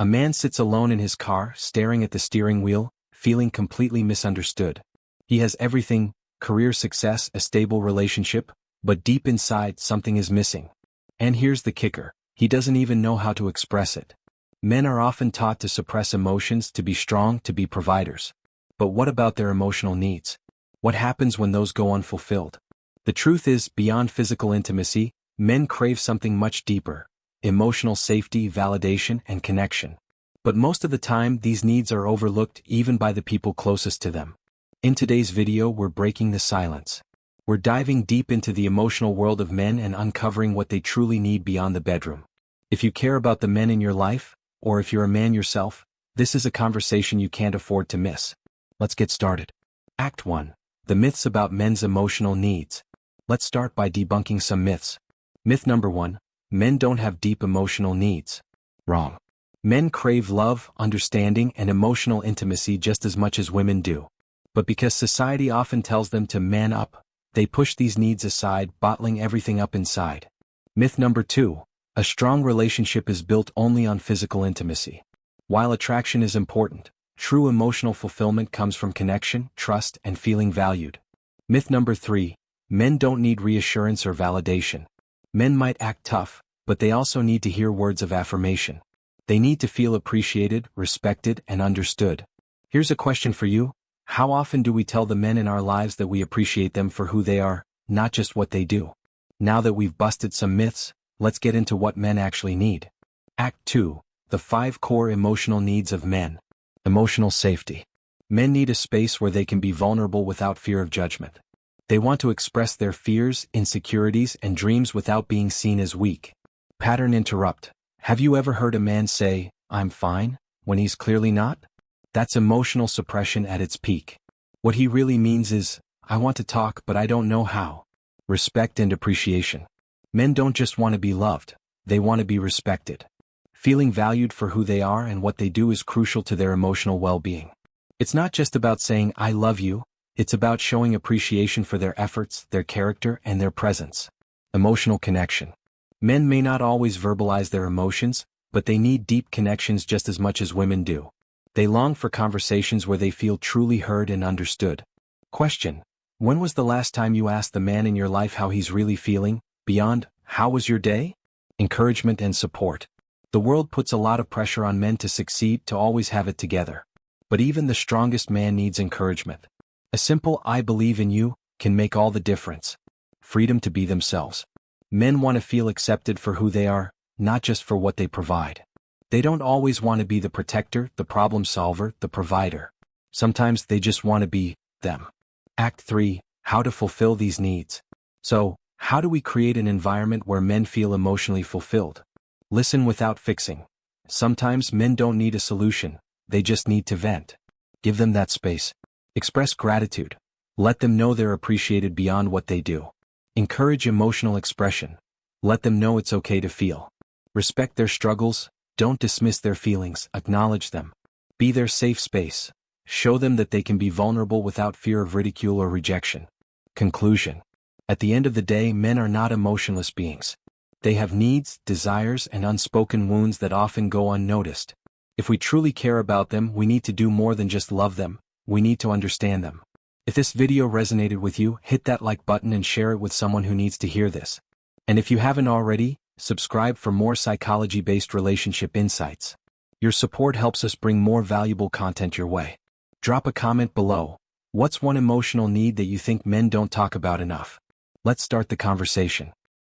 A man sits alone in his car, staring at the steering wheel, feeling completely misunderstood. He has everything: career success, a stable relationship, but deep inside something is missing. And here's the kicker: he doesn't even know how to express it. Men are often taught to suppress emotions, to be strong, to be providers. But what about their emotional needs? What happens when those go unfulfilled? The truth is, beyond physical intimacy, men crave something much deeper: emotional safety, validation, and connection. But most of the time, these needs are overlooked even by the people closest to them. In today's video, we're breaking the silence. We're diving deep into the emotional world of men and uncovering what they truly need beyond the bedroom. If you care about the men in your life, or if you're a man yourself, this is a conversation you can't afford to miss. Let's get started. Act 1. The myths about men's emotional needs. Let's start by debunking some myths. Myth number 1. Men don't have deep emotional needs. Wrong. Men crave love, understanding, and emotional intimacy just as much as women do. But because society often tells them to man up, they push these needs aside, bottling everything up inside. Myth number 2. A strong relationship is built only on physical intimacy. While attraction is important, true emotional fulfillment comes from connection, trust, and feeling valued. Myth number 3. Men don't need reassurance or validation. Men might act tough, but they also need to hear words of affirmation. They need to feel appreciated, respected, and understood. Here's a question for you: how often do we tell the men in our lives that we appreciate them for who they are, not just what they do? Now that we've busted some myths, let's get into what men actually need. Act 2. The 5 core emotional needs of men. Emotional safety. Men need a space where they can be vulnerable without fear of judgment. They want to express their fears, insecurities, and dreams without being seen as weak. Pattern interrupt. Have you ever heard a man say, "I'm fine," when he's clearly not? That's emotional suppression at its peak. What he really means is, "I want to talk, but I don't know how." Respect and appreciation. Men don't just want to be loved, they want to be respected. Feeling valued for who they are and what they do is crucial to their emotional well-being. It's not just about saying, "I love you," it's about showing appreciation for their efforts, their character, and their presence. Emotional connection. Men may not always verbalize their emotions, but they need deep connections just as much as women do. They long for conversations where they feel truly heard and understood. Question: when was the last time you asked the man in your life how he's really feeling, beyond, "How was your day?" Encouragement and support. The world puts a lot of pressure on men to succeed, to always have it together. But even the strongest man needs encouragement. A simple "I believe in you" can make all the difference. Freedom to be themselves. Men want to feel accepted for who they are, not just for what they provide. They don't always want to be the protector, the problem solver, the provider. Sometimes they just want to be them. Act 3. How to fulfill these needs. So, how do we create an environment where men feel emotionally fulfilled? Listen without fixing. Sometimes men don't need a solution, they just need to vent. Give them that space. Express gratitude. Let them know they're appreciated beyond what they do. Encourage emotional expression. Let them know it's okay to feel. Respect their struggles, don't dismiss their feelings, acknowledge them. Be their safe space. Show them that they can be vulnerable without fear of ridicule or rejection. Conclusion. At the end of the day, men are not emotionless beings. They have needs, desires, and unspoken wounds that often go unnoticed. If we truly care about them, we need to do more than just love them, we need to understand them. If this video resonated with you, hit that like button and share it with someone who needs to hear this. And if you haven't already, subscribe for more psychology-based relationship insights. Your support helps us bring more valuable content your way. Drop a comment below. What's one emotional need that you think men don't talk about enough? Let's start the conversation.